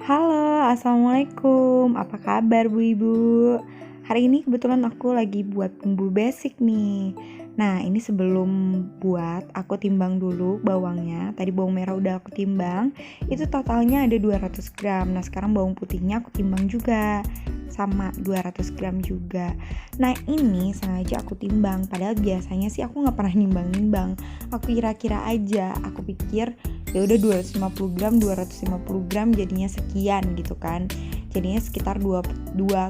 Halo, assalamualaikum. Apa kabar Bu Ibu? Hari ini kebetulan aku lagi buat bumbu basic nih. Nah, ini sebelum buat aku timbang dulu bawangnya. Tadi bawang merah udah aku timbang. Itu totalnya ada 200 gram. Nah, sekarang bawang putihnya aku timbang juga. Sama 200 gram juga. Nah, ini sengaja aku timbang. Padahal biasanya sih aku gak pernah nimbang-nimbang. Aku kira-kira aja. Aku pikir ya udah 250 gram jadinya sekian gitu kan, jadinya sekitar 2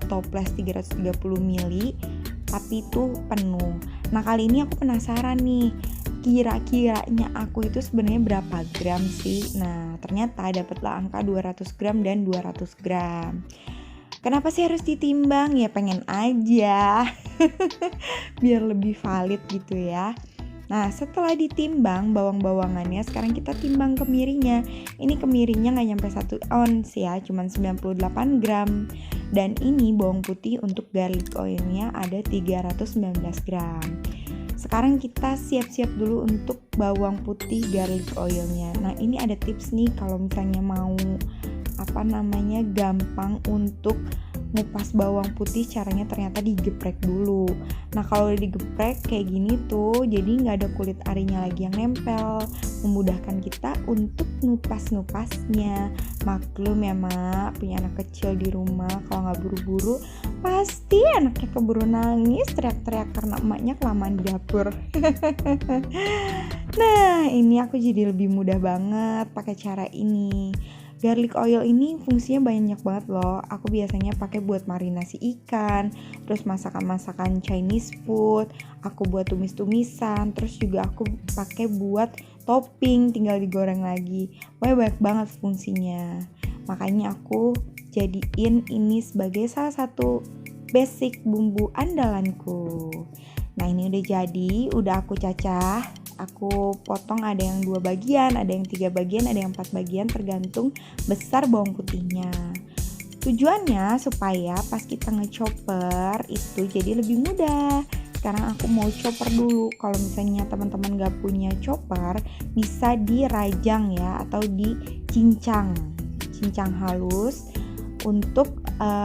toples 330 ml, tapi itu penuh. Nah, kali ini aku penasaran nih, kira-kiranya aku itu sebenarnya berapa gram sih. Nah, ternyata dapatlah angka 200 gram dan 200 gram. Kenapa sih harus ditimbang? Ya pengen aja biar lebih valid gitu ya. Nah, setelah ditimbang bawang-bawangannya, sekarang kita timbang kemirinya. Ini kemirinya nggak nyampe 1 ons ya, cuman 98 gram. Dan ini bawang putih untuk garlic oilnya ada 319 gram. Sekarang kita siap-siap dulu untuk bawang putih garlic oilnya. Nah, ini ada tips nih kalau misalnya mau gampang untuk ngupas bawang putih, caranya ternyata digeprek dulu. Nah, kalau udah digeprek kayak gini tuh, jadi nggak ada kulit arinya lagi yang nempel, memudahkan kita untuk ngupas-ngupasnya. Maklum ya Mak, punya anak kecil di rumah, kalau nggak buru-buru pasti anaknya keburu nangis, teriak-teriak karena emaknya kelamaan di dapur. Nah, ini aku jadi lebih mudah banget pakai cara ini. Garlic oil ini fungsinya banyak banget loh. Aku biasanya pakai buat marinasi ikan, terus masakan-masakan Chinese food, aku buat tumis-tumisan, terus juga aku pakai buat topping, tinggal digoreng lagi. Banyak banget fungsinya. Makanya aku jadiin ini sebagai salah satu basic bumbu andalanku. Nah, ini udah jadi, udah aku cacah. Aku potong, ada yang 2 bagian, ada yang 3 bagian, ada yang 4 bagian, tergantung besar bawang putihnya. Tujuannya supaya pas kita ngechopper itu jadi lebih mudah. Sekarang aku mau chopper dulu. Kalau misalnya teman-teman gak punya chopper, bisa dirajang ya, atau dicincang halus untuk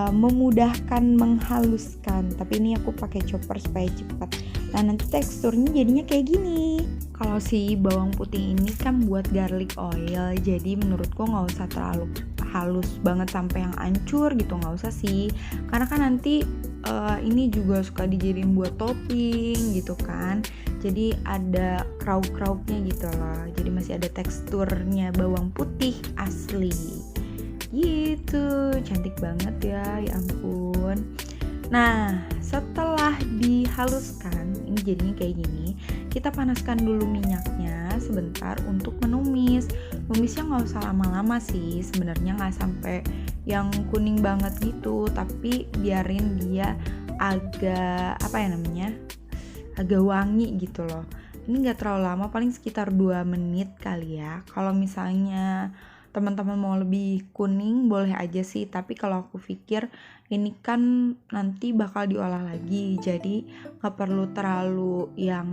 memudahkan menghaluskan. Tapi ini aku pakai chopper supaya cepat. Nah, nanti teksturnya jadinya kayak gini. Kalau si bawang putih ini kan buat garlic oil, jadi menurutku gak usah terlalu halus banget sampai yang hancur gitu, gak usah sih. Karena kan nanti ini juga suka dijadiin buat topping gitu kan, jadi ada krauk-krauknya gitu loh, jadi masih ada teksturnya bawang putih asli gitu. Cantik banget ya ampun. Nah, setelah dihaluskan, ini jadinya kayak gini. Kita panaskan dulu minyaknya sebentar untuk menumis. Numisnya nggak usah lama-lama sih, sebenarnya nggak sampai yang kuning banget gitu, tapi biarin dia agak agak wangi gitu loh. Ini nggak terlalu lama, paling sekitar 2 menit kali ya. Kalau misalnya teman-teman mau lebih kuning boleh aja sih, tapi kalau aku pikir ini kan nanti bakal diolah lagi, jadi gak perlu terlalu yang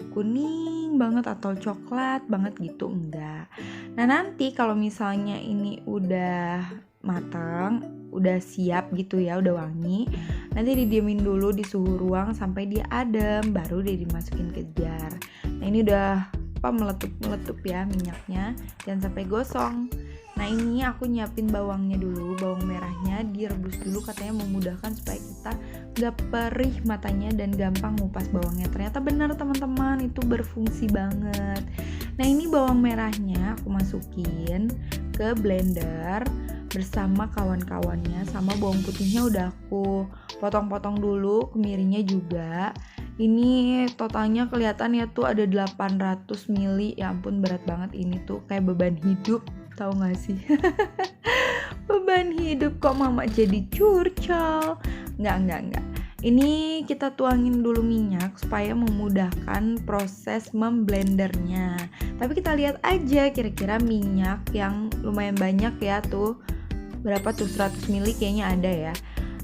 kuning banget atau coklat banget gitu, enggak. Nah, nanti kalau misalnya ini udah matang, udah siap gitu ya, udah wangi, nanti didiemin dulu di suhu ruang sampai dia adem, baru dia dimasukin ke jar. Nah, ini udah meletup ya minyaknya, jangan sampai gosong. Nah, ini aku nyiapin bawangnya dulu, bawang merahnya direbus dulu, katanya memudahkan supaya kita gak perih matanya dan gampang ngupas bawangnya. Ternyata benar teman-teman, itu berfungsi banget. Nah, ini bawang merahnya aku masukin ke blender bersama kawan-kawannya, sama bawang putihnya udah aku potong-potong dulu, kemirinya juga. Ini totalnya kelihatan ya tuh ada 800 ml. Ya ampun, berat banget ini tuh, kayak beban hidup, tahu gak sih? Beban hidup, kok mama jadi curcol. Enggak. Ini kita tuangin dulu minyak supaya memudahkan proses memblendernya. Tapi kita lihat aja kira-kira minyak yang lumayan banyak ya tuh. Berapa tuh, 100 ml kayaknya ada ya.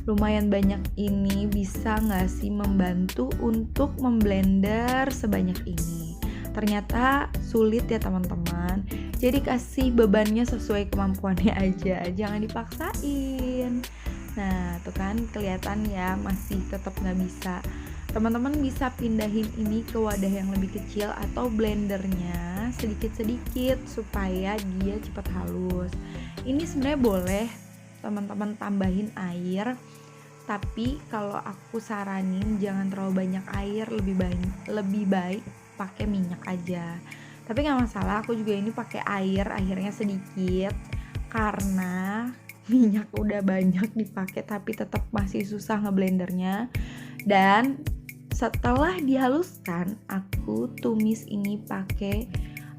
Lumayan banyak ini bisa gak sih membantu untuk memblender sebanyak ini. ternyata sulit ya teman-teman. Jadi kasih bebannya sesuai kemampuannya aja, jangan dipaksain. Nah tuh kan kelihatan ya masih tetap gak bisa. Teman-teman bisa pindahin ini ke wadah yang lebih kecil atau blendernya sedikit-sedikit supaya dia cepat halus. Ini sebenarnya boleh teman-teman tambahin air, tapi kalau aku saranin jangan terlalu banyak air, lebih baik pakai minyak aja. Tapi nggak masalah, aku juga ini pakai airnya sedikit karena minyak udah banyak dipakai tapi tetap masih susah ngeblendernya. Dan setelah dihaluskan, aku tumis ini pakai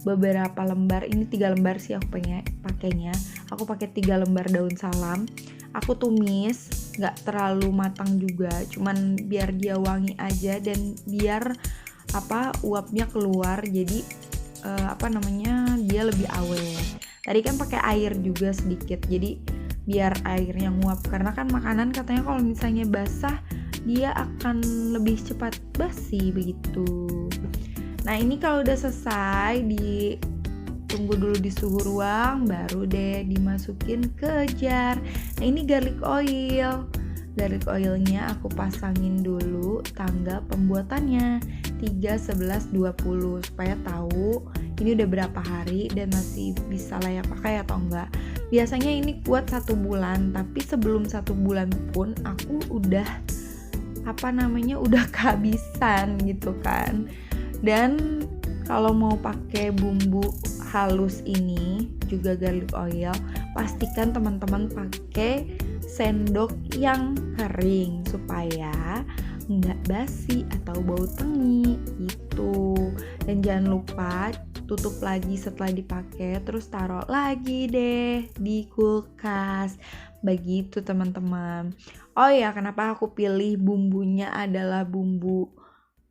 beberapa lembar. Ini 3 lembar sih aku pakainya. Aku pakai 3 lembar daun salam. Aku tumis, nggak terlalu matang juga, cuman biar dia wangi aja dan biar uapnya keluar. Jadi dia lebih awet. Tadi kan pakai air juga sedikit, jadi biar airnya nguap, karena kan makanan katanya kalau misalnya basah dia akan lebih cepat basi begitu. Nah ini kalau udah selesai, ditunggu dulu di suhu ruang, baru deh dimasukin ke jar. Nah ini garlic oilnya aku pasangin dulu tanggal pembuatannya 3/11/20 supaya tahu ini udah berapa hari dan masih bisa layak pakai atau enggak. Biasanya ini kuat 1 bulan, tapi sebelum 1 bulan pun aku udah kehabisan gitu kan. Dan kalau mau pakai bumbu halus ini juga garlic oil, pastikan teman-teman pakai sendok yang kering supaya nggak basi atau bau tengi gitu. Dan jangan lupa tutup lagi setelah dipakai, terus taruh lagi deh di kulkas. Begitu teman-teman. Oh ya, kenapa aku pilih bumbunya adalah bumbu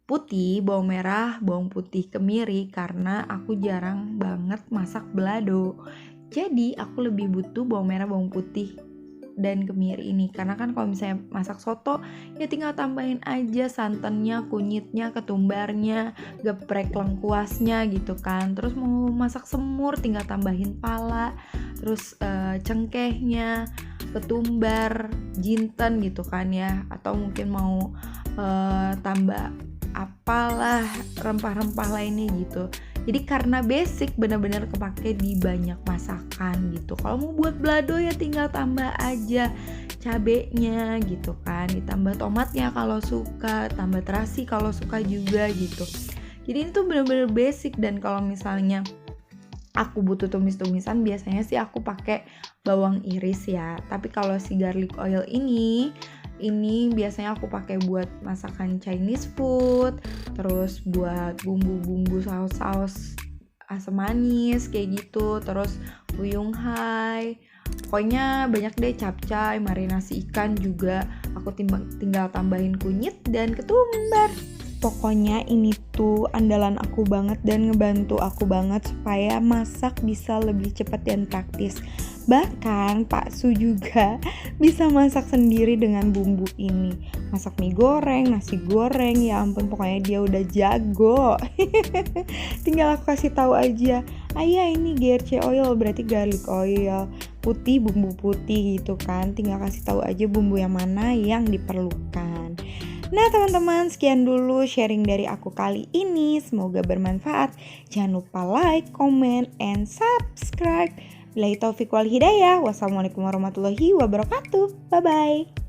putih, bawang merah, bawang putih, kemiri, karena aku jarang banget masak balado. Jadi aku lebih butuh bawang merah, bawang putih dan kemiri ini, karena kan kalau misalnya masak soto ya tinggal tambahin aja santannya, kunyitnya, ketumbarnya, geprek lengkuasnya gitu kan. Terus mau masak semur tinggal tambahin pala, terus cengkehnya, ketumbar, jinten gitu kan ya, atau mungkin mau tambah apalah rempah-rempah lainnya gitu. Jadi karena basic benar-benar kepake di banyak masakan gitu. Kalau mau buat balado ya tinggal tambah aja cabenya gitu kan, ditambah tomatnya kalau suka, tambah terasi kalau suka juga gitu. Jadi ini tuh benar-benar basic. Dan kalau misalnya aku butuh tumis-tumisan, biasanya sih aku pakai bawang iris ya. Tapi kalau si garlic oil ini biasanya aku pakai buat masakan Chinese food, terus buat bumbu-bumbu saus-saus asam manis kayak gitu, terus fuyung hai. Pokoknya banyak deh, capcay, marinasi ikan juga aku tinggal tambahin kunyit dan ketumbar. Pokoknya ini tuh andalan aku banget dan ngebantu aku banget supaya masak bisa lebih cepat dan praktis. Bahkan Pak Su juga bisa masak sendiri dengan bumbu ini. Masak mie goreng, nasi goreng, ya ampun pokoknya dia udah jago. Tinggal aku kasih tahu aja, ayah ini GRC oil berarti garlic oil, putih bumbu putih gitu kan. Tinggal kasih tahu aja bumbu yang mana yang diperlukan. Nah teman-teman, sekian dulu sharing dari aku kali ini. Semoga bermanfaat. Jangan lupa like, comment, and subscribe. Billahi taufiq wal hidayah. Wassalamualaikum warahmatullahi wabarakatuh. Bye-bye.